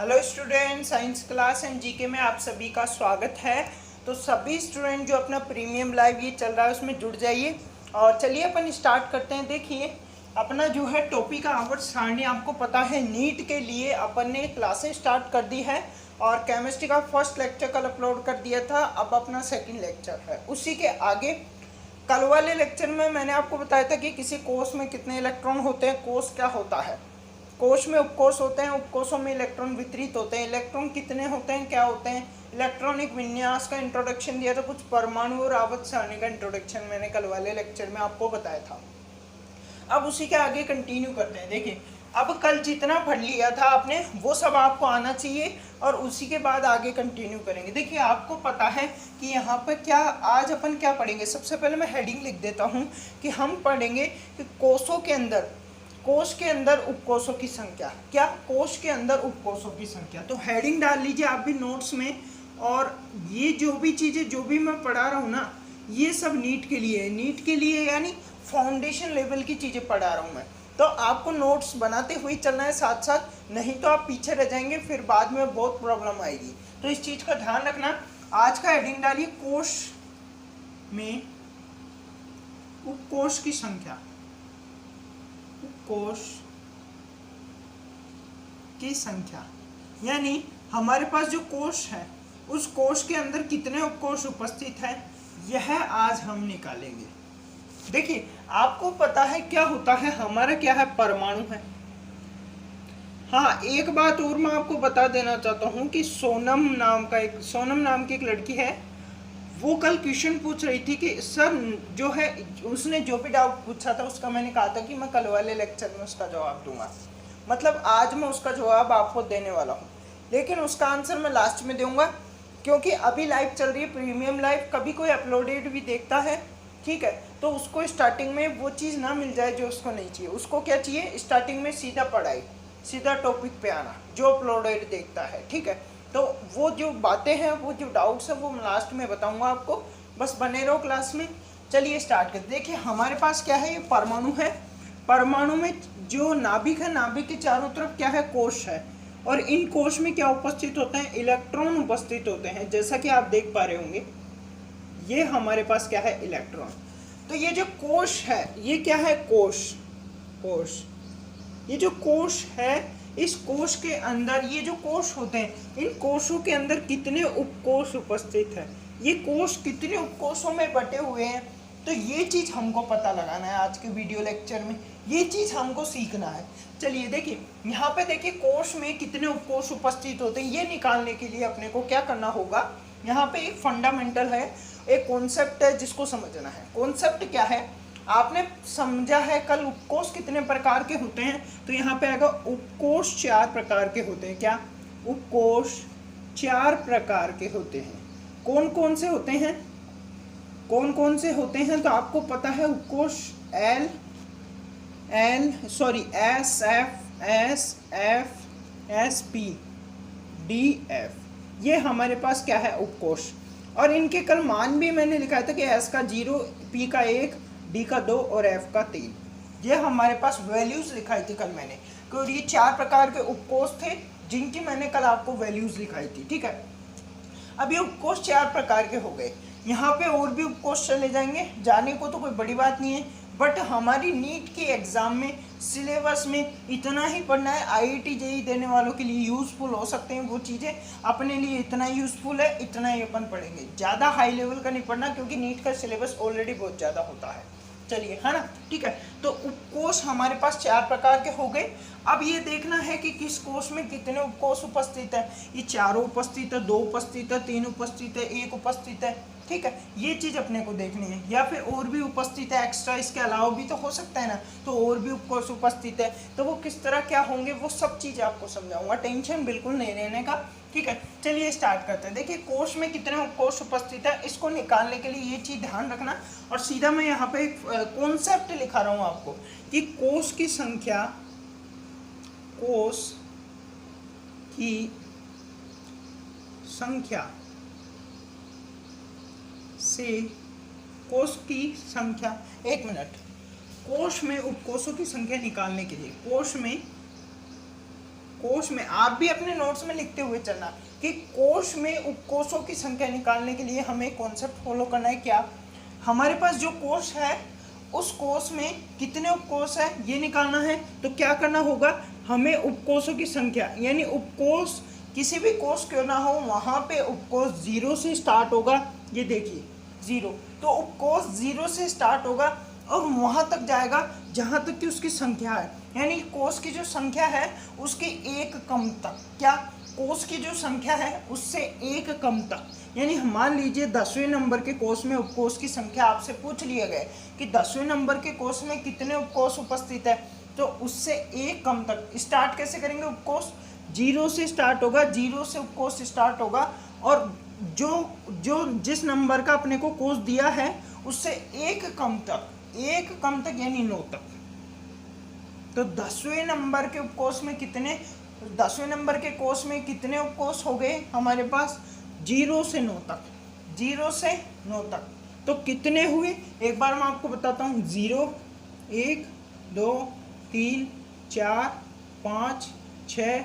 Hello student, science class and GK में आप सभी का स्वागत है। तो सभी स्टूडेंट जो अपना प्रीमियम लाइव ये चल रहा है उसमें जुड़ जाइए और चलिए अपन स्टार्ट करते हैं। देखिए अपना जो है टॉपिक का आवर्त सारणी आपको पता है, नीट के लिए अपन ने क्लासेस स्टार्ट कर दी है और केमिस्ट्री का फर्स्ट लेक्चर कल अपलोड कर दिया था। अब अपना सेकेंड लेक्चर है। उसी के आगे कल वाले लेक्चर में मैंने आपको बताया था कि किसी कोष में कितने इलेक्ट्रॉन होते हैं, कोष क्या होता है, कोष में उपकोष होते हैं, उपकोषों में इलेक्ट्रॉन वितरित होते हैं, इलेक्ट्रॉन कितने होते हैं, क्या होते हैं, इलेक्ट्रॉनिक विन्यास का इंट्रोडक्शन दिया था, कुछ परमाणु और आवर्त सारणी का इंट्रोडक्शन मैंने कल वाले लेक्चर में आपको बताया था। अब उसी के आगे कंटिन्यू करते हैं। देखिए अब कल जितना पढ़ लिया था आपने वो सब आपको आना चाहिए और उसी के बाद आगे कंटिन्यू करेंगे। देखिए आपको पता है कि यहाँ पर क्या आज अपन क्या पढ़ेंगे। सबसे पहले मैं हेडिंग लिख देता हूँ कि हम पढ़ेंगे कि कोष के अंदर उपकोषों की संख्या। क्या? कोष के अंदर उपकोषों की संख्या। तो हेडिंग डाल लीजिए आप भी नोट्स में। और ये जो भी चीज़ें जो भी मैं पढ़ा रहा हूँ ना, ये सब नीट के लिए है। नीट के लिए यानी फाउंडेशन लेवल की चीज़ें पढ़ा रहा हूँ मैं। तो आपको नोट्स बनाते हुए चलना है साथ साथ, नहीं तो आप पीछे रह जाएंगे, फिर बाद में बहुत प्रॉब्लम आएगी। तो इस चीज़ का ध्यान रखना। आज का हेडिंग डालिए कोष में उपकोष की संख्या। कोष की संख्या यानी हमारे पास जो कोष है उस कोष के अंदर कितने उपकोष उपस्थित है, यह आज हम निकालेंगे। देखिए आपको पता है क्या होता है, हमारा क्या है, परमाणु है। हाँ, एक बात और मैं आपको बता देना चाहता हूँ कि सोनम नाम की एक लड़की है, वो कल क्वेश्चन पूछ रही थी कि सर जो है उसने जो भी डाउट पूछा था उसका मैंने कहा था कि मैं कल वाले लेक्चर में उसका जवाब दूंगा। मतलब आज मैं उसका जवाब आपको देने वाला हूँ, लेकिन उसका आंसर मैं लास्ट में दूंगा क्योंकि अभी लाइव चल रही है प्रीमियम लाइव। कभी कोई अपलोडेड भी देखता है, ठीक है, तो उसको स्टार्टिंग में वो चीज़ ना मिल जाए जो उसको नहीं चाहिए। उसको क्या चाहिए, स्टार्टिंग में सीधा पढ़ाई, सीधा टॉपिक पे आना, जो अपलोडेड देखता है, ठीक है। तो वो जो बातें हैं, वो जो डाउट्स हैं, वो मैं लास्ट में बताऊंगा आपको। बस बने रहो क्लास में। चलिए स्टार्ट करते। देखिए हमारे पास क्या है, ये परमाणु है। परमाणु में जो नाभिक है, नाभिक के चारों तरफ क्या है, कोष है। और इन कोष में क्या उपस्थित होते हैं, इलेक्ट्रॉन उपस्थित होते हैं। जैसा कि आप देख पा रहे होंगे ये हमारे पास क्या है, इलेक्ट्रॉन। तो ये जो कोष है ये क्या है, कोष। ये जो कोष है, इस कोष के अंदर ये जो कोष होते हैं, इन कोषों के अंदर कितने उपकोष उपस्थित है, ये कोष कितने उपकोषों में बटे हुए हैं, तो ये चीज़ हमको पता लगाना है आज के वीडियो लेक्चर में। ये चीज़ हमको सीखना है। चलिए देखिए यहाँ पे देखिए कोष में कितने उपकोष उपस्थित होते हैं, ये निकालने के लिए अपने को क्या करना होगा। यहाँ पे एक फंडामेंटल है, एक कॉन्सेप्ट है जिसको समझना है। कॉन्सेप्ट क्या है, आपने समझा है कल उपकोष कितने प्रकार के होते हैं, तो यहाँ पे आएगा उपकोष 4 प्रकार के होते हैं। क्या? उपकोष 4 प्रकार के होते हैं। कौन कौन से होते हैं, तो आपको पता है उपकोष S F S P D F, ये हमारे पास क्या है, उपकोष। और इनके कल मान भी मैंने लिखा था कि एस का 0, पी का 1, डी का 2 और एफ का 3। ये हमारे पास वैल्यूज लिखाई थी कल मैंने, क्योंकि ये 4 प्रकार के उपकोष थे जिनकी मैंने कल आपको वैल्यूज लिखाई थी, ठीक है। अब ये उपकोष 4 प्रकार के हो गए। यहाँ पे और भी उपकोष चले जाएंगे, जाने को तो कोई बड़ी बात नहीं है, बट हमारी नीट के एग्जाम में सिलेबस में इतना ही पढ़ना है। आईआईटी जेईई देने वालों के लिए यूज़फुल हो सकते हैं वो चीज़ें, अपने लिए इतना ही यूज़फुल है, इतना ही अपन पढ़ेंगे। ज़्यादा हाई लेवल का नहीं पढ़ना क्योंकि नीट का सिलेबस ऑलरेडी बहुत ज़्यादा होता है। चलिए, है ना, ठीक है। तो उपकोष हमारे पास 4 प्रकार के हो गए। अब ये देखना है कि किस कोष में कितने उपकोष उपस्थित है। ये 4 उपस्थित है, 2 उपस्थित है, 3 उपस्थित है, 1 उपस्थित है, ठीक है। ये चीज़ अपने को देखनी है। या फिर और भी उपस्थित है, एक्स्ट्रा इसके अलावा भी तो हो सकता है ना, तो और भी उपकोष उपस्थित है, तो वो किस तरह क्या होंगे वो सब चीज़ आपको समझाऊंगा। टेंशन बिल्कुल नहीं लेने का, ठीक है। चलिए स्टार्ट करते हैं। देखिए कोष में कितने उपकोष उपस्थित है, इसको निकालने के लिए ये चीज़ ध्यान रखना। और सीधा मैं यहाँ पे एक कॉन्सेप्ट लिखा रहा हूँ आपको कि कोष की संख्या, एक मिनट, कोष में उपकोषों की संख्या निकालने के लिए कोष में कोश में, आप भी अपने नोट्स में लिखते हुए चलना कि कोश में उपकोषों की संख्या निकालने के लिए हमें कॉन्सेप्ट फॉलो करना है। क्या, हमारे पास जो कोश है उस कोश में कितने उपकोष है ये निकालना है। तो क्या करना होगा, हमें उपकोषों की संख्या, यानी उपकोष किसी भी कोश क्यों ना हो वहां पे उपकोष 0 से स्टार्ट होगा। ये देखिए 0, तो उपकोष 0 से स्टार्ट होगा और वहां तक जाएगा जहां तक कि उसकी संख्या है, यानी कोश की जो संख्या है उसके एक कम तक। क्या, कोश की जो संख्या है उससे एक कम तक, यानी मान लीजिए 10वें नंबर के कोश में उपकोष की संख्या आपसे पूछ लिया गया कि 10वें नंबर के कोश में कितने उपकोष उपस्थित है, तो उससे एक कम तक स्टार्ट कैसे करेंगे। उपकोष 0 से स्टार्ट होगा, 0 से उपकोष स्टार्ट होगा और जो जिस नंबर का अपने को कोश दिया है उससे एक कम तक यानी 9 तक। तो 10वें नंबर के उपकोष में कितने, 10वें नंबर के कोश में कितने उपकोष हो गए हमारे पास, 0 से 9 तक, 0 से 9 तक। तो कितने हुए, एक बार मैं आपको बताता हूँ। 0, 1, 2, 3, 4, 5, 6,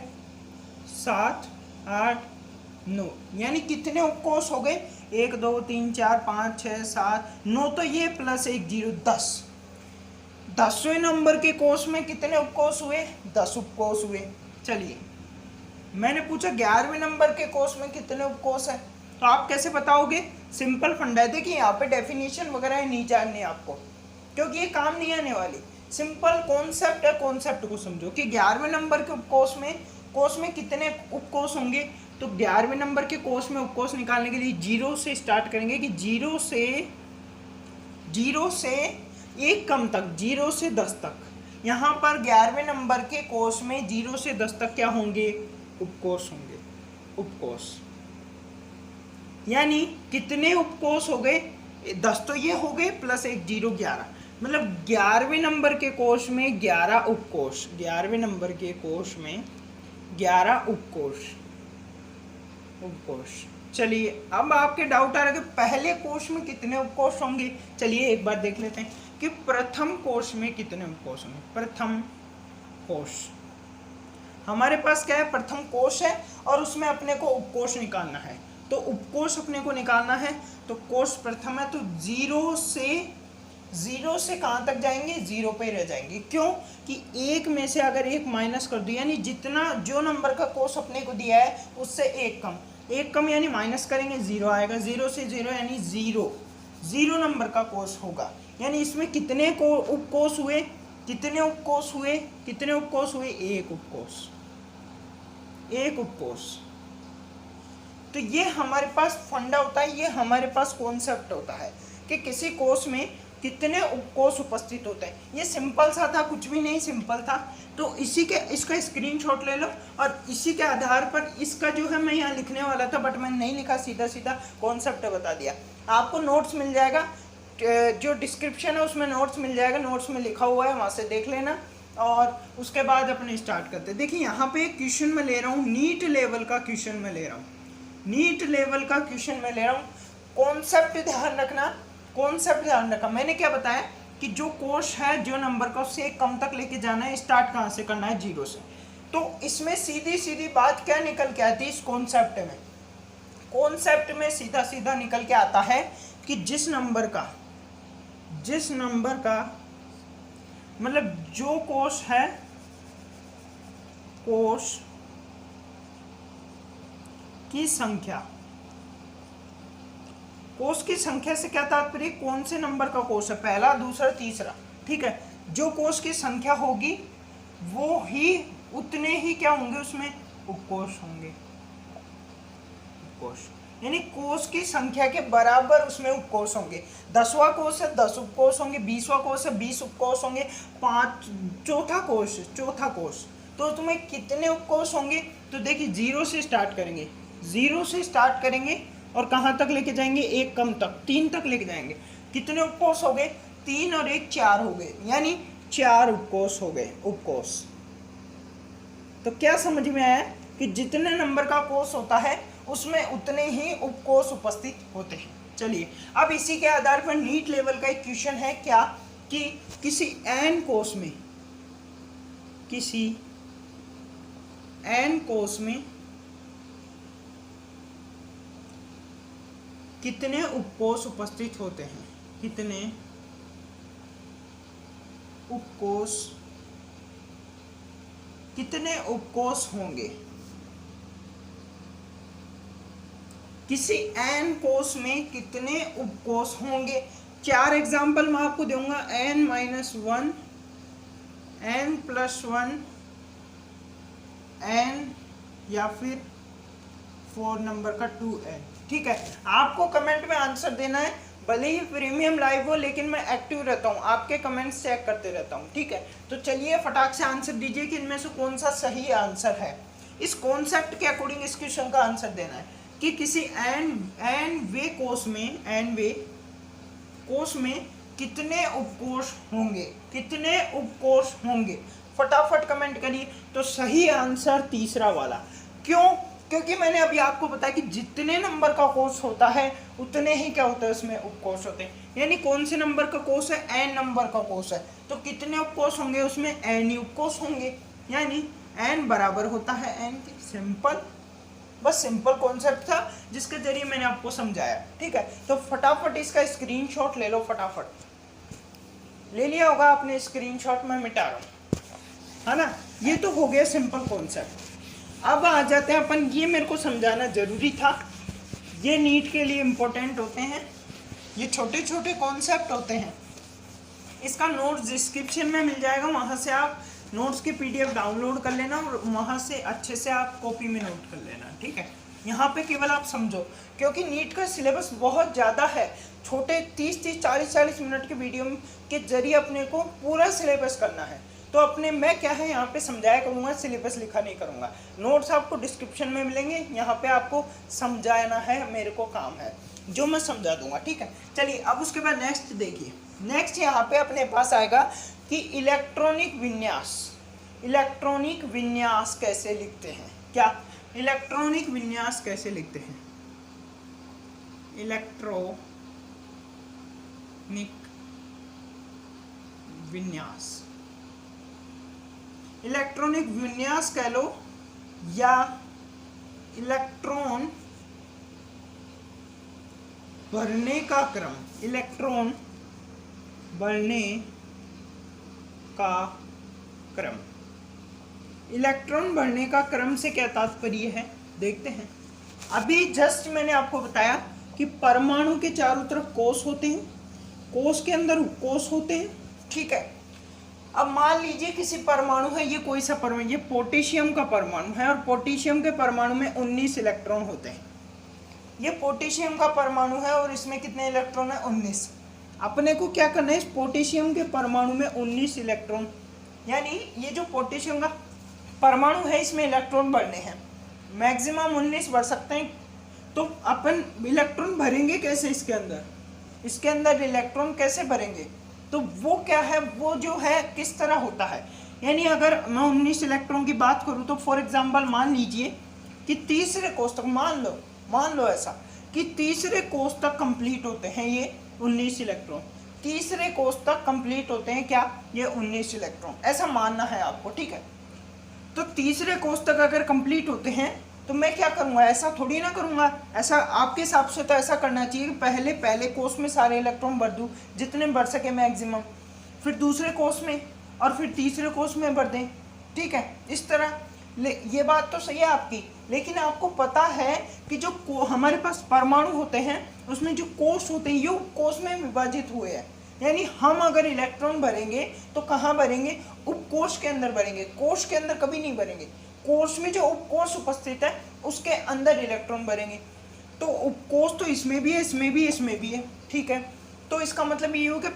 7, 8, 9, यानी कितने उपकोष हो गए, 1, 2, 3, 4, 5, 6, 7, 9, तो ये प्लस 1 0 10। 10वें नंबर के कोश में कितने उपकोष हुए, 10 उपकोष हुए। चलिए, मैंने पूछा 11वें नंबर के कोश में कितने उपकोष है, तो आप कैसे बताओगे, सिंपल फंडा है। देखिए यहाँ पे डेफिनेशन वगैरह नहीं जाननी आपको, क्योंकि ये काम नहीं आने वाली, सिंपल कॉन्सेप्ट है, कॉन्सेप्ट को समझो कि 11वें नंबर के कोश में कितने उपकोष होंगे। तो 11वें नंबर के कोश में उपकोष निकालने के लिए 0 से स्टार्ट करेंगे कि 0 से एक कम तक, 0 से 10 तक। यहाँ पर 11वें नंबर के कोश में 0 से 10 तक क्या होंगे, उपकोष होंगे, उपकोष। यानी कितने उपकोष हो गए, 10 तो ये हो गए प्लस 1 0 11, मतलब 11वें नंबर के कोश में 11 उपकोष, 11वें नंबर के कोश में 11 उपकोष। चलिए, अब आपके डाउट आ रहा है कि पहले कोश में कितने उपकोष होंगे। चलिए एक बार देख लेते हैं कि प्रथम कोश में कितने उपकोष होंगे। प्रथम कोश, हमारे पास क्या है, प्रथम कोश है और उसमें अपने को उपकोष निकालना है। तो उपकोष अपने को निकालना है, तो कोश प्रथम है, तो 0 से कहाँ तक जाएंगे, 0 पे रह जाएंगे। क्यों कि एक में से अगर एक माइनस कर दो, यानी जितना जो नंबर का कोश अपने को दिया है उससे एक कम यानी माइनस करेंगे 0 आएगा, 0 से 0 यानी 0 नंबर का कोश होगा। यानी इसमें कितने को उपकोष हुए, कितने उपकोष हुए, एक उपकोष। तो ये हमारे पास फंडा होता है, ये हमारे पास कॉन्सेप्ट होता है कि किसी कोश में कितने उपकोष उपस्थित होते हैं। ये सिंपल सा था, कुछ भी नहीं, सिंपल था। तो इसका स्क्रीनशॉट ले लो और इसी के आधार पर इसका जो है मैं यहाँ लिखने वाला था बट मैंने नहीं लिखा, सीधा कॉन्सेप्ट बता दिया। आपको नोट्स मिल जाएगा, जो डिस्क्रिप्शन है उसमें नोट्स मिल जाएगा, नोट्स में लिखा हुआ है, वहाँ से देख लेना और उसके बाद अपने स्टार्ट करते हैं। देखिए यहाँ पे एक क्वेश्चन मैं ले रहा हूँ, नीट लेवल का क्वेश्चन मैं ले रहा हूँ, कॉन्सेप्ट ध्यान रखना। मैंने क्या बताया कि जो कोश है, जो नंबर का उससे एक कम तक लेके जाना है, स्टार्ट कहाँ से करना है, 0 से। तो इसमें सीधी बात क्या निकल के आती है इस कॉन्सेप्ट में सीधा निकल के आता है कि जिस नंबर का मतलब जो कोश है, कोश की संख्या से क्या तात्पर्य, कौन से नंबर का कोश है, पहला, दूसरा, तीसरा, ठीक है। जो कोश की संख्या होगी वो ही उतने ही क्या होंगे, उसमें उपकोष होंगे, उपकोष। यानी कोश की संख्या के बराबर उसमें उपकोष होंगे। 10वां कोश है 10 उपकोष होंगे, 20वां कोश है 20 उपकोष होंगे, चौथा कोश तो तुम्हें कितने उपकोष होंगे। तो देखिए 0 से स्टार्ट करेंगे और कहाँ तक लेके जाएंगे, एक कम तक, 3 तक लेके जाएंगे। कितने उपकोष हो गए, 3 और 1 4 हो गए, यानी 4 उपकोष हो गए, उपकोष। तो क्या समझ में आया कि जितने नंबर का कोश होता है उसमें उतने ही उपकोष उपस्थित होते हैं। चलिए, अब इसी के आधार पर नीट लेवल का एक क्वेश्चन है क्या कि किसी n कोश में n कोष में कितने उपकोष उपस्थित होते हैं, कितने उपकोष, कितने उपकोष होंगे, किसी n कोष में कितने उपकोष होंगे। 4 एग्जाम्पल मैं आपको दूंगा, n-1, n+1, n या फिर 4 नंबर का 2n। ठीक है, आपको कमेंट में आंसर देना है, भले ही प्रीमियम लाइव हो लेकिन मैं एक्टिव रहता हूँ, आपके कमेंट्स चेक करते रहता हूँ। ठीक है, तो चलिए फटाक से आंसर दीजिए कि इनमें से कौन सा सही आंसर है। इस कॉन्सेप्ट के अकॉर्डिंग इस क्वेश्चन का आंसर देना है कि किसी n वे कोष में कितने उपकोष होंगे, कितने उपकोष होंगे। फटाफट कमेंट करिए। तो सही आंसर तीसरा वाला। क्यों? क्योंकि मैंने अभी आपको बताया कि जितने नंबर का कोष होता है उतने ही क्या होता है उसमें उपकोष होते हैं। यानी कौन से नंबर का कोष है, n नंबर का कोष है, तो कितने उपकोष होंगे उसमें, n ही उपकोष होंगे। यानी n बराबर होता है n के। सिंपल, बस सिंपल कॉन्सेप्ट था जिसके जरिए मैंने आपको समझाया। ठीक है, तो फटाफट इसका स्क्रीनशॉट ले लो। फटाफट ले लिया होगा आपने स्क्रीनशॉट, मैं मिटा रहा हूँ, है ना। ये तो हो गया सिंपल कॉन्सेप्ट। अब आ जाते हैं अपन, ये मेरे को समझाना जरूरी था, ये नीट के लिए इम्पोर्टेंट होते हैं, ये छोटे छोटे कॉन्सेप्ट होते हैं। इसका नोट्स डिस्क्रिप्शन में मिल जाएगा, वहाँ से आप नोट्स की PDF डाउनलोड कर लेना और वहाँ से अच्छे से आप कॉपी में नोट कर लेना। ठीक है, यहाँ पे केवल आप समझो, क्योंकि नीट का सिलेबस बहुत ज़्यादा है। छोटे 30-30, 40-40 मिनट के वीडियो के जरिए अपने को पूरा सिलेबस करना है। तो अपने मैं क्या है यहाँ पे समझाया करूँगा, सिलेबस लिखा नहीं करूँगा। नोट्स आपको डिस्क्रिप्शन में मिलेंगे, यहाँ पे आपको समझाना है, मेरे को काम है जो मैं समझा दूंगा। ठीक है, चलिए अब उसके बाद नेक्स्ट देखिए। नेक्स्ट यहाँ पे अपने पास आएगा कि इलेक्ट्रॉनिक विन्यास, इलेक्ट्रॉनिक विन्यास कैसे लिखते हैं। क्या इलेक्ट्रॉनिक विन्यास कैसे लिखते हैं, इलेक्ट्रॉनिक विन्यास, इलेक्ट्रॉनिक विन्यास कह लो या इलेक्ट्रॉन भरने का क्रम, इलेक्ट्रॉन भरने का क्रम। इलेक्ट्रॉन भरने का क्रम से क्या तात्पर्य है, देखते हैं। अभी जस्ट मैंने आपको बताया कि परमाणु के चारों तरफ कोष होते हैं, कोष के अंदर कोष होते हैं। ठीक है, अब मान लीजिए किसी परमाणु है, ये कोई सा परमाणु, ये पोटेशियम का परमाणु है और पोटेशियम के परमाणु में 19 इलेक्ट्रॉन होते हैं। ये पोटेशियम का परमाणु है और इसमें कितने इलेक्ट्रॉन है, 19। अपने को क्या करना है, इस पोटेशियम के परमाणु में 19 इलेक्ट्रॉन, यानी ये जो पोटेशियम का परमाणु है इसमें इलेक्ट्रॉन भरने हैं, मैक्सिमम 19 भर सकते हैं। तो अपन इलेक्ट्रॉन भरेंगे कैसे इसके अंदर, इसके अंदर इलेक्ट्रॉन कैसे भरेंगे, तो वो क्या है, वो जो है किस तरह होता है। यानी अगर मैं 19 इलेक्ट्रॉन की बात करूँ तो फॉर एग्जांपल मान लीजिए कि तीसरे कोष तक, मान लो ऐसा कि तीसरे कोष तक कंप्लीट होते हैं ये 19 इलेक्ट्रॉन, तीसरे कोष तक कंप्लीट होते हैं क्या, ये 19 इलेक्ट्रॉन, ऐसा मानना है आपको। ठीक है, तो तीसरे कोष तक अगर कंप्लीट होते हैं तो मैं क्या करूँगा, ऐसा थोड़ी ना करूँगा, ऐसा आपके हिसाब से तो ऐसा करना चाहिए कि पहले कोष में सारे इलेक्ट्रॉन भर दूँ, जितने भर सके मैक्सिमम, फिर दूसरे कोष में और फिर तीसरे कोष में भर दें। ठीक है, इस तरह ये बात तो सही है आपकी, लेकिन आपको पता है कि जो हमारे पास परमाणु होते हैं उसमें जो कोष होते हैं ये कोष में विभाजित हुए हैं। यानी हम अगर इलेक्ट्रॉन भरेंगे तो कहाँ भरेंगे, उपकोष के अंदर भरेंगे, कोष के अंदर कभी नहीं भरेंगे। कोष में जो उपकोष उपस्थित है उसके अंदर इलेक्ट्रॉन भरेंगे। तो उपकोष तो इसमें भी है, इसमें भी, इसमें भी है। ठीक है, तो इसका मतलब ये हो कि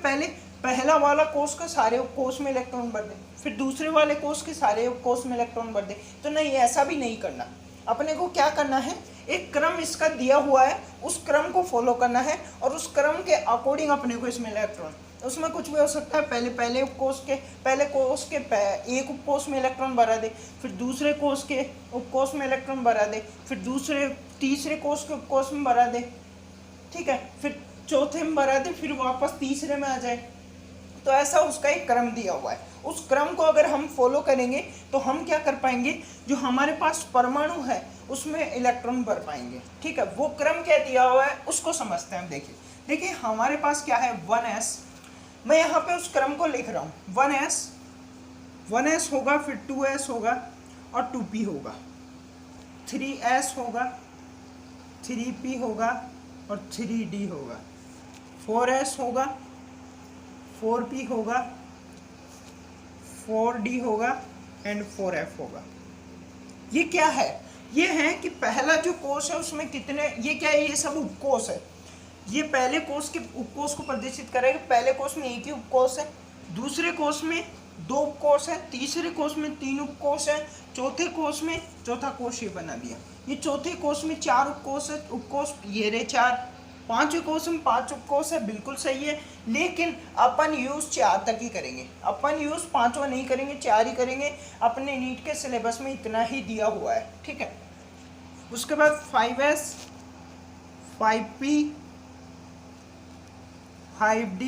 पहला वाला कोष के सारे उपकोष में इलेक्ट्रॉन भर दें, फिर दूसरे वाले कोष के सारे उपकोष में इलेक्ट्रॉन भर दें। तो नहीं, ऐसा भी नहीं करना। अपने को क्या करना है, एक क्रम इसका दिया हुआ है, उस क्रम को फॉलो करना है और उस क्रम के अकॉर्डिंग अपने को इसमें इलेक्ट्रॉन, उसमें कुछ भी हो सकता है। पहले उपकोष के एक उपकोष में इलेक्ट्रॉन भरा दे, फिर दूसरे कोष के उपकोष में इलेक्ट्रॉन भरा दे, फिर तीसरे कोष के उपकोष में भरा दे। ठीक है, फिर चौथे में भरा दे, फिर वापस तीसरे में आ जाए। तो ऐसा उसका एक क्रम दिया हुआ है उस क्रम को अगर हम फॉलो करेंगे तो हम क्या कर पाएंगे, जो हमारे पास परमाणु है उसमें इलेक्ट्रॉन भर पाएंगे। ठीक है, वो क्रम क्या दिया हुआ है उसको समझते हैं। देखिए हमारे पास क्या है 1s, मैं यहाँ पे उस क्रम को लिख रहा हूँ 1s होगा, फिर 2s होगा और 2p होगा, 3s होगा, 3p होगा और 3d होगा, 4s होगा, 4p होगा, 4d होगा एंड 4f होगा। ये क्या है, ये है कि पहला जो कोष है उसमें कितने, ये क्या है, ये सब उपकोष है। ये पहले कोष के उपकोष को प्रदर्शित करेगा। पहले कोष में एक ही उपकोष है, दूसरे कोष में 2 उपकोष है, तीसरे कोष में 3 उपकोष है, चौथे कोष में, चौथा कोष ये बना दिया, ये चौथे कोष में 4 उपकोष है, उपकोष ये रहे 4, पांचवें कोष में 5 उपकोष है, बिल्कुल सही है। लेकिन अपन यूज 4 तक ही करेंगे, अपन यूज 5वां नहीं करेंगे, 4 ही करेंगे। अपने नीट के सिलेबस में इतना ही दिया हुआ है। ठीक है, उसके बाद 5s, 5p, 5d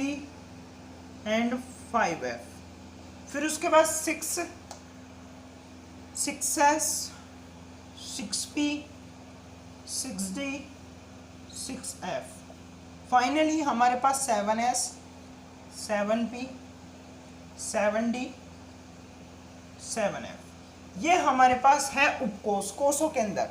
and 5f। फिर उसके बाद 6s, 6p, 6d, 6f। Finally हमारे पास 7s, 7p, 7d, 7f। ये हमारे पास है उपकोष। कोषों के अंदर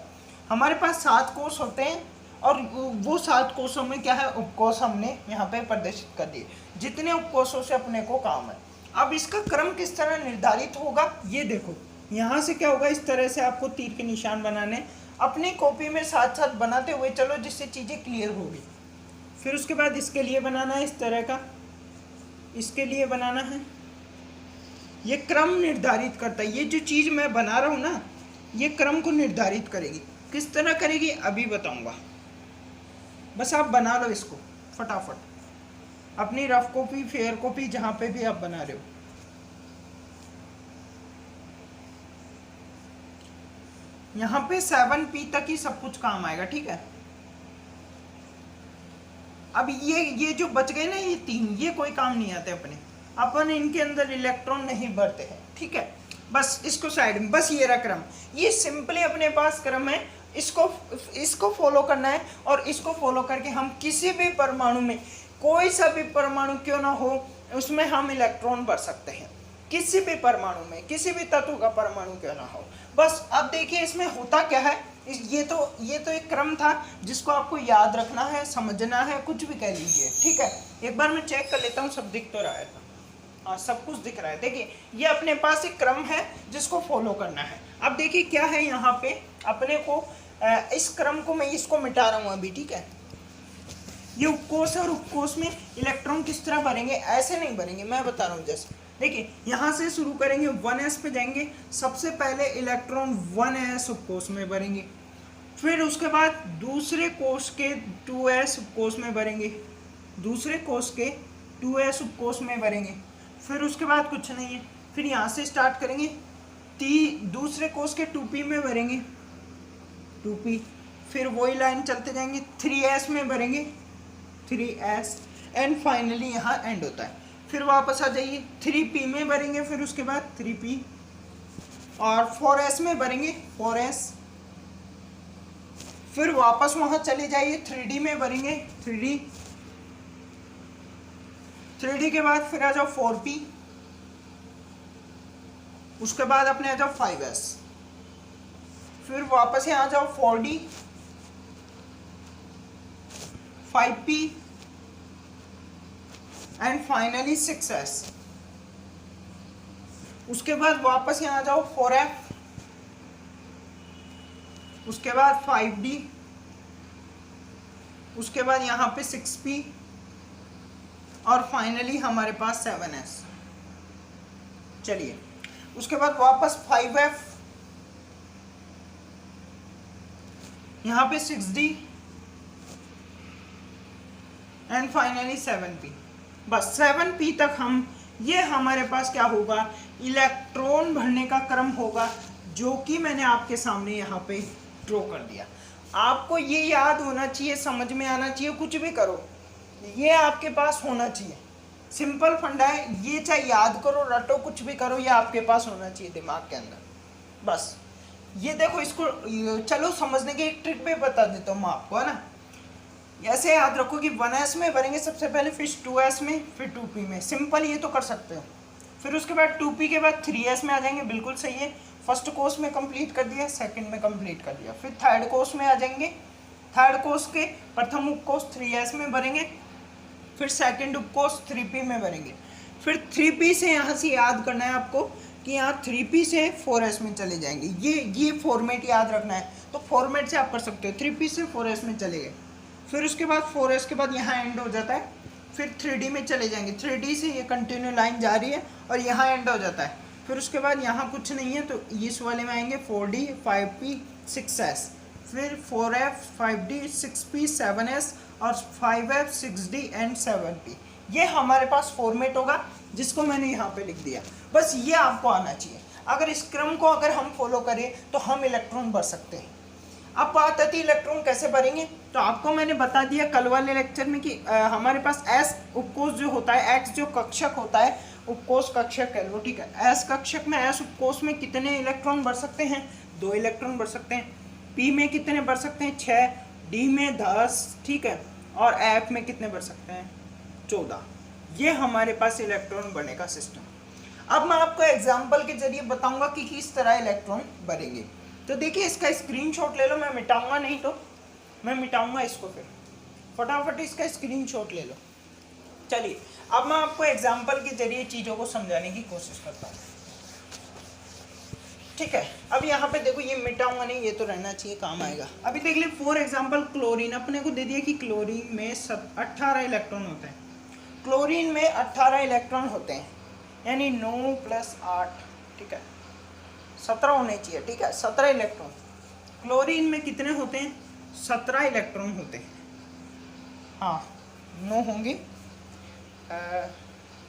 हमारे पास 7 कोष होते हैं और वो 7 कोषों में क्या है, उपकोष हमने यहाँ पे प्रदर्शित कर दिए। जितने उपकोषों से अपने को काम है। अब इसका क्रम किस तरह निर्धारित होगा, ये देखो यहाँ से क्या होगा, इस तरह से आपको तीर के निशान बनाने, अपनी कॉपी में साथ साथ बनाते हुए चलो, जिससे चीज़ें क्लियर होगी। फिर उसके बाद इसके लिए बनाना है इस तरह का, इसके लिए बनाना है। ये क्रम निर्धारित करता है, ये जो चीज़ मैं बना रहा हूँ ना, ये क्रम को निर्धारित करेगी। किस तरह करेगी अभी बताऊँगा, बस आप बना लो इसको फटाफट, अपनी रफ कॉपी, फेयर कॉपी, जहाँ पे भी आप बना रहे हो। यहाँ पे 7p तक ही सब कुछ काम आएगा। ठीक है, अब ये जो बच गए ना, ये 3, ये कोई काम नहीं आते अपने, अपन इनके अंदर इलेक्ट्रॉन नहीं भरते हैं। ठीक है, बस इसको साइड में, बस ये रहा क्रम, ये सिंपली अपने पास क्रम है, इसको फॉलो करना है। और इसको फॉलो करके हम किसी भी परमाणु में, कोई सा भी परमाणु क्यों ना हो, उसमें हम इलेक्ट्रॉन भर सकते हैं। किसी भी परमाणु में, किसी भी तत्व का परमाणु क्यों ना हो। बस अब देखिए इसमें होता क्या है, ये तो एक क्रम था जिसको आपको याद रखना है, समझना है, कुछ भी कह लीजिए। ठीक है, एक बार मैं चेक कर लेता हूँ, सब दिख तो रहा है। हाँ, सब कुछ दिख रहा है। देखिए ये अपने पास एक क्रम है जिसको फॉलो करना है। अब देखिए क्या है यहाँ पे अपने को, इस क्रम को मैं इसको मिटा रहा हूँ अभी। ठीक है, ये उपकोष है और उपकोष में इलेक्ट्रॉन किस तरह भरेंगे, ऐसे नहीं भरेंगे, मैं बता रहा हूँ। जैसे देखिए यहाँ से शुरू करेंगे, 1s पे जाएंगे, सबसे पहले इलेक्ट्रॉन 1s उपकोष में भरेंगे, फिर उसके बाद दूसरे कोष के 2s उपकोष में भरेंगे, दूसरे कोष के 2s उपकोष में भरेंगे, फिर उसके बाद कुछ नहीं है, फिर यहाँ से स्टार्ट करेंगे, दूसरे कोष के 2p में भरेंगे, 2p, फिर वही लाइन चलते जाएंगे, 3s में भरेंगे, 3s एंड फाइनली यहाँ एंड होता है। फिर वापस आ जाइए, 3p में भरेंगे, फिर उसके बाद 3p, और 4s में भरेंगे, 4s, फिर वापस वहाँ चले जाइए, 3d में भरेंगे, 3d, 3d के बाद फिर आ जाओ 4p, उसके बाद अपने आ जाओ 5s, फिर वापस यहाँ आ जाओ 4d, 5p and finally 6s। उसके बाद वापस यहाँ आ जाओ 4f, उसके बाद 5d, उसके बाद यहाँ पे 6p और फाइनली हमारे पास 7s। चलिए उसके बाद वापस 5f, यहाँ पे 6d एंड फाइनली 7p। बस 7p तक हम, ये हमारे पास क्या होगा, इलेक्ट्रॉन भरने का क्रम होगा, जो कि मैंने आपके सामने यहाँ पे ड्रॉ कर दिया। आपको ये याद होना चाहिए, समझ में आना चाहिए, कुछ भी करो ये आपके पास होना चाहिए। सिंपल फंडा है ये, चाहे याद करो रटो कुछ भी करो, ये आपके पास होना चाहिए दिमाग के अंदर बस। ये देखो इसको चलो समझने की एक ट्रिक भी बता देता हूँ मैं आपको, है ना। ऐसे याद रखो कि 1s में भरेंगे सबसे पहले, फिर 2s में, फिर 2p में, सिंपल ये तो कर सकते हो। फिर उसके बाद 2p के बाद 3s में आ जाएंगे, बिल्कुल सही है। फर्स्ट कोर्स में कंप्लीट कर दिया, सेकंड में कंप्लीट कर दिया, फिर थर्ड कोर्स में आ जाएंगे, थर्ड कोर्स के प्रथम उपकोर्स 3s में भरेंगे, फिर सेकंड उपकोर्स 3p में भरेंगे, फिर 3p से यहाँ से याद करना है आपको कि यहाँ 3p से 4s में चले जाएंगे। ये फॉर्मेट याद रखना है, तो फॉर्मेट से आप कर सकते हो, 3p से 4s में चले गए, फिर उसके बाद 4s के बाद यहाँ एंड हो जाता है, फिर 3d में चले जाएंगे, 3d से ये कंटिन्यू लाइन जा रही है और यहाँ एंड हो जाता है, फिर उसके बाद यहाँ कुछ नहीं है तो इस वाले में आएंगे 4d 5p 6s, फिर 4f 5d 6p 7s और 5f 6d एंड 7p। ये हमारे पास फॉर्मेट होगा जिसको मैंने यहाँ पे लिख दिया, बस ये आपको आना चाहिए। अगर इस क्रम को अगर हम फॉलो करें तो हम इलेक्ट्रॉन भर सकते हैं। अब बात आती है इलेक्ट्रॉन कैसे भरेंगे, तो आपको मैंने बता दिया कल वाले लेक्चर में कि हमारे पास एस उपकोष जो होता है, एक्स जो कक्षक होता है, उपकोष कक्षक है वो, ठीक है। एस कक्षक में एस उपकोष में कितने इलेक्ट्रॉन भर सकते हैं, 2 इलेक्ट्रॉन भर सकते हैं। पी में कितने भर सकते हैं, 6, डी में 10, ठीक है, और एफ में कितने भर सकते हैं, 14। ये हमारे पास इलेक्ट्रॉन भरने का सिस्टम। अब मैं आपको एग्जाम्पल के जरिए बताऊंगा कि किस तरह इलेक्ट्रॉन भरेंगे। तो देखिए इसका स्क्रीनशॉट ले लो, मैं मिटाऊंगा नहीं तो मैं मिटाऊंगा इसको, फिर फटाफट इसका स्क्रीनशॉट ले लो। चलिए अब मैं आपको एग्जाम्पल के जरिए चीज़ों को समझाने की कोशिश करता हूँ, ठीक है। अब यहाँ पे देखो ये मिटाऊंगा नहीं, ये तो रहना चाहिए, काम आएगा। अभी देख ले फॉर एग्जाम्पल क्लोरीन, अपने को दे दिया कि क्लोरीन में 18 इलेक्ट्रॉन होते हैं। क्लोरीन में 18 इलेक्ट्रॉन होते हैं, यानी 9 + 8, ठीक है, 17 होने चाहिए, ठीक है, 17 इलेक्ट्रॉन। क्लोरीन में कितने होते हैं, 17 इलेक्ट्रॉन होते हैं, हाँ 9 होंगे,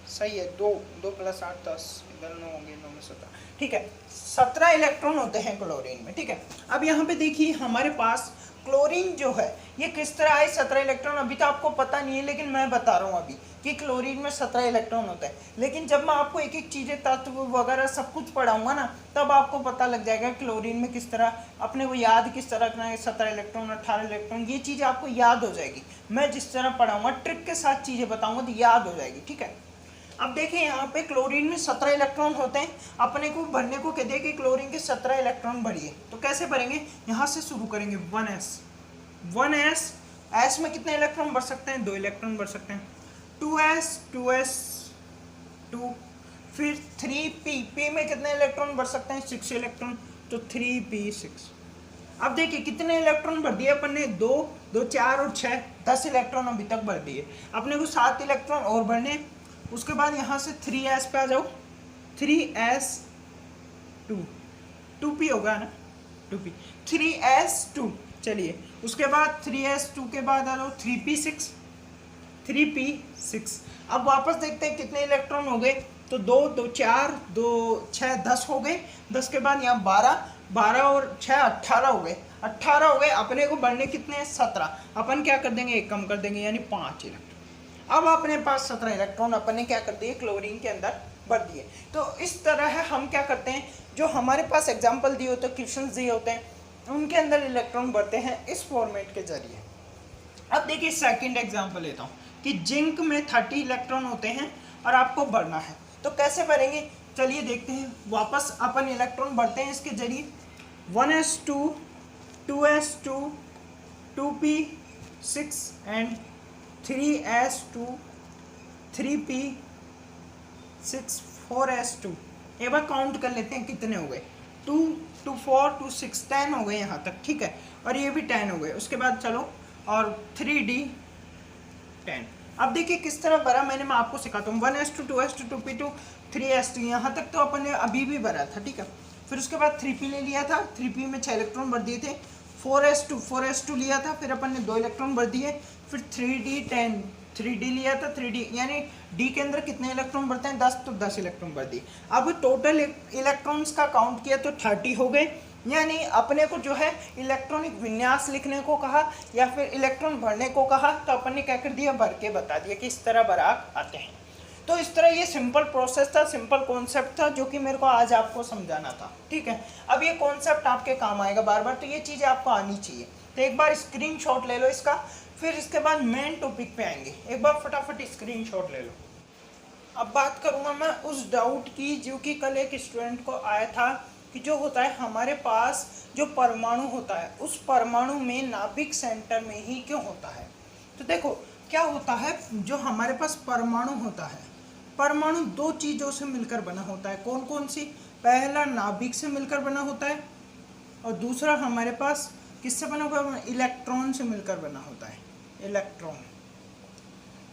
सही है, 2 + 8 10, इधर 9 होंगे, 9 में 17, ठीक है, 17 इलेक्ट्रॉन होते हैं क्लोरीन में, ठीक है। अब यहाँ पे देखिए हमारे पास क्लोरीन जो है ये किस तरह आए 17 इलेक्ट्रॉन, अभी तो आपको पता नहीं है लेकिन मैं बता रहा हूँ अभी कि क्लोरीन में 17 इलेक्ट्रॉन होता है। लेकिन जब मैं आपको एक एक चीज़ें तत्व वगैरह सब कुछ पढ़ाऊंगा ना, तब आपको पता लग जाएगा क्लोरीन में किस तरह अपने को याद किस तरह रखना है, 17 इलेक्ट्रॉन 18 इलेक्ट्रॉन, ये चीज़ें आपको याद हो जाएगी। मैं जिस तरह पढ़ाऊँगा ट्रिक के साथ चीज़ें बताऊँगा तो याद हो जाएगी, ठीक है। अब देखिए यहाँ पे क्लोरीन में 17 इलेक्ट्रॉन होते हैं, अपने को भरने को कह दिया कि क्लोरीन के 17 इलेक्ट्रॉन भरिए, तो कैसे भरेंगे, यहाँ से शुरू करेंगे 1s, एस में कितने इलेक्ट्रॉन भर सकते हैं, 2 इलेक्ट्रॉन भर सकते हैं, 2s 2, फिर 3p में कितने इलेक्ट्रॉन भर सकते हैं, 6 इलेक्ट्रॉन, तो 3p 6। अब देखिए कितने इलेक्ट्रॉन भर दिए अपन ने, 2 2 4 और 6, 10 इलेक्ट्रॉन अभी तक भर दिए। अपने को 7 इलेक्ट्रॉन और भरने, उसके बाद यहाँ से 3s पे आ जाओ, 3s 2p होगा ना, 2p 3s 2। चलिए उसके बाद 3s2 के बाद आ जाओ 3p6। अब वापस देखते हैं कितने इलेक्ट्रॉन हो गए, तो 2 2 4 2 6 10 हो गए, 10 के बाद यहाँ 12 और 6 18 हो गए, 18 हो गए। अपने को बढ़ने कितने हैं, 17, अपन क्या कर देंगे, एक कम कर देंगे, यानी 5 इलेक्ट्रॉन। अब अपने पास 17 इलेक्ट्रॉन अपन ने क्या कर दिए, क्लोरीन के अंदर भर दिए। तो इस तरह है हम क्या करते हैं, जो हमारे पास एग्जाम्पल दिए होते हैं, क्वेश्चन दिए होते हैं, उनके अंदर इलेक्ट्रॉन भरते हैं इस फॉर्मेट के जरिए। अब देखिए सेकंड एग्जाम्पल लेता हूँ कि जिंक में 30 इलेक्ट्रॉन होते हैं और आपको भरना है, तो कैसे भरेंगे, चलिए देखते हैं। वापस अपन इलेक्ट्रॉन भरते हैं इसके जरिए, 1s2 2s2 2p6 and 3s2 3p6 4s2। एक बार काउंट कर लेते हैं कितने हो गए, 2 2 4 2 6 10 हो गए यहाँ तक, ठीक है, और ये भी 10 हो गए। उसके बाद चलो और 3d 10। अब देखिए किस तरह भरा, मैं आपको सिखाता हूँ। 1s2 2s2 2p2 3s2, यहाँ तक तो अपन ने अभी भी भरा था, ठीक है। फिर उसके बाद 3p ले लिया था, 3p में 6 इलेक्ट्रॉन भर दिए थे, 4s2 लिया था, फिर अपन ने 2 इलेक्ट्रॉन भर दिए, फिर 3d लिया था, 3d यानी d के अंदर कितने इलेक्ट्रॉन भरते हैं, 10, तो 10 इलेक्ट्रॉन भर दिए। अब टोटल इलेक्ट्रॉन्स का काउंट किया तो 30 हो गए, यानी अपने को जो है इलेक्ट्रॉनिक विन्यास लिखने को कहा या फिर इलेक्ट्रॉन भरने को कहा, तो अपन ने क्या कर दिया, भर के बता दिया कि इस तरह भरा आते हैं। तो इस तरह ये सिंपल प्रोसेस था, सिंपल कॉन्सेप्ट था जो कि मेरे को आज आपको समझाना था, ठीक है। अब ये कॉन्सेप्ट आपके काम आएगा बार बार, तो ये चीज़ें आपको आनी चाहिए। तो एक बार स्क्रीनशॉट ले लो इसका, फिर इसके बाद मेन टॉपिक पे आएंगे। एक बार फटाफट स्क्रीनशॉट ले लो। अब बात करूँगा मैं उस डाउट की जो कि कल एक स्टूडेंट को आया था कि जो होता है हमारे पास जो परमाणु होता है उस परमाणु में नाभिक सेंटर में ही क्यों होता है। तो देखो क्या होता है, जो हमारे पास परमाणु होता है, परमाणु दो चीज़ों से मिलकर बना होता है। कौन कौन सी? पहला नाभिक से मिलकर बना होता है और दूसरा हमारे पास किससे बना हुआ है? इलेक्ट्रॉन से मिलकर बना होता है, इलेक्ट्रॉन।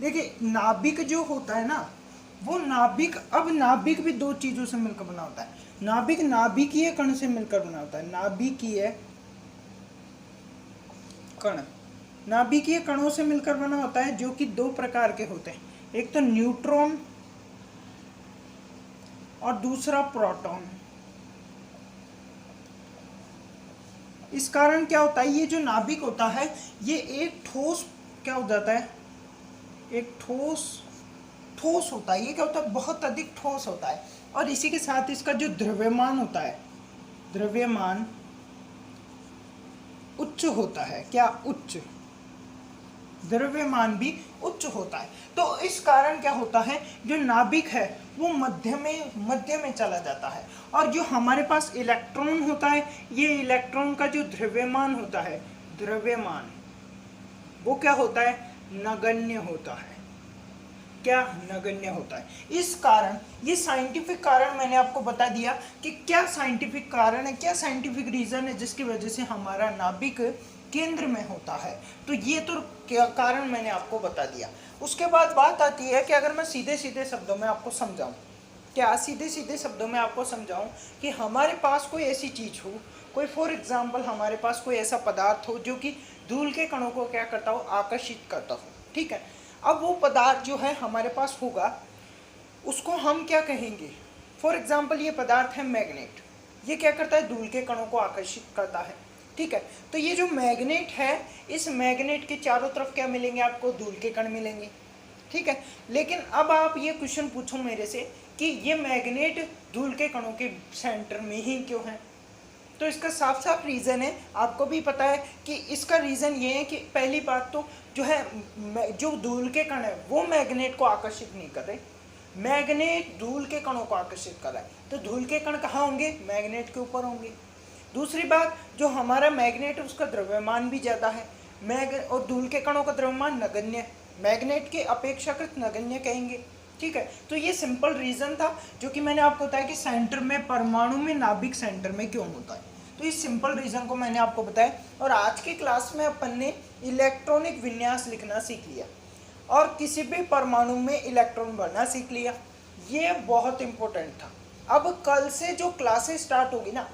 देखिए नाभिक जो होता है ना, वो नाभिक, अब नाभिक भी दो चीज़ों से मिलकर बना होता है। नाभिक नाभिकीय कण से मिलकर बना होता है, नाभिकीय कण, नाभिकीय कणों से मिलकर बना होता है, जो कि दो प्रकार के होते हैं, एक तो न्यूट्रॉन और दूसरा प्रोटॉन। इस कारण क्या होता है, ये जो नाभिक होता है ये एक ठोस क्या हो जाता है, एक ठोस होता है। ये क्या होता है, बहुत अधिक ठोस होता है। और इसी के साथ इसका जो द्रव्यमान होता है, द्रव्यमान उच्च होता है। क्या? उच्च, द्रव्यमान भी उच्च होता है। तो इस कारण क्या होता है, जो नाभिक है वो मध्य में चला जाता है। और जो हमारे पास इलेक्ट्रॉन होता है, ये इलेक्ट्रॉन का जो द्रव्यमान होता है, द्रव्यमान वो क्या होता है, नगण्य होता है। क्या? नगण्य होता है। इस कारण, ये साइंटिफिक कारण मैंने आपको बता दिया कि क्या साइंटिफिक कारण है, क्या साइंटिफिक रीजन है जिसकी वजह से हमारा नाभिक केंद्र में होता है। तो ये तो क्या कारण मैंने आपको बता दिया। उसके बाद बात आती है कि अगर मैं सीधे सीधे शब्दों में आपको समझाऊं, क्या सीधे सीधे शब्दों में आपको समझाऊं कि हमारे पास कोई ऐसी चीज़ हो, कोई फॉर एग्जांपल हमारे पास कोई ऐसा पदार्थ हो जो कि धूल के कणों को क्या करता हो, आकर्षित करता हो, ठीक है। अब वो पदार्थ जो है हमारे पास होगा, उसको हम क्या कहेंगे, फॉर एग्जांपल ये पदार्थ है मैग्नेट। ये क्या करता है, धूल के कणों को आकर्षित करता है, ठीक है। तो ये जो मैग्नेट है, इस मैग्नेट के चारों तरफ क्या मिलेंगे आपको, धूल के कण मिलेंगे, ठीक है। लेकिन अब आप ये क्वेश्चन पूछो मेरे से कि ये मैग्नेट धूल के कणों के सेंटर में ही क्यों है। तो इसका साफ साफ रीज़न है, आपको भी पता है कि इसका रीज़न ये है कि पहली बात तो जो है, जो धूल के कण है वो मैग्नेट को आकर्षित नहीं कर रहे, मैग्नेट धूल के कणों को आकर्षित कर रहा है। तो धूल के कण कहाँ होंगे, मैग्नेट के ऊपर होंगे। दूसरी बात, जो हमारा मैग्नेट है उसका द्रव्यमान भी ज़्यादा है, और धूल के कणों का द्रव्यमान नगण्य, मैग्नेट के अपेक्षाकृत नगण्य कहेंगे, ठीक है। तो ये सिंपल रीज़न था जो कि मैंने आपको बताया कि सेंटर में, परमाणु में नाभिक सेंटर में क्यों होता है। तो इस सिंपल रीज़न को मैंने आपको बताया। और आज की क्लास में अपन ने इलेक्ट्रॉनिक विन्यास लिखना सीख लिया और किसी भी परमाणु में इलेक्ट्रॉन भरना सीख लिया। ये बहुत इंपॉर्टेंट था। अब कल से जो क्लासेस स्टार्ट होगी ना,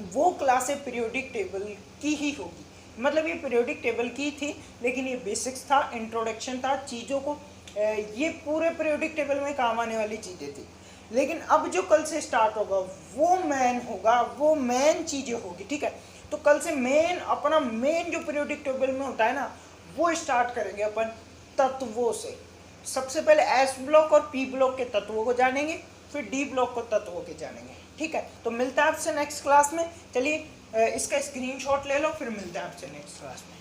वो क्लासें पीरियोडिक टेबल की ही होगी। मतलब ये पीरियोडिक टेबल की थी, लेकिन ये बेसिक्स था, इंट्रोडक्शन था चीज़ों को, ये पूरे पीरियोडिक टेबल में काम आने वाली चीज़ें थी। लेकिन अब जो कल से स्टार्ट होगा वो मेन होगा, वो मेन चीज़ें होगी, ठीक है। तो कल से अपना मेन जो पीरियोडिक टेबल में होता है ना, वो स्टार्ट करेंगे अपन तत्वों से। सबसे पहले एस ब्लॉक और पी ब्लॉक के तत्वों को जानेंगे, फिर डी ब्लॉक को तत्वों के जानेंगे, ठीक है। तो मिलता है आपसे नेक्स्ट क्लास में। चलिए इसका स्क्रीनशॉट ले लो, फिर मिलते हैं आपसे नेक्स्ट क्लास में।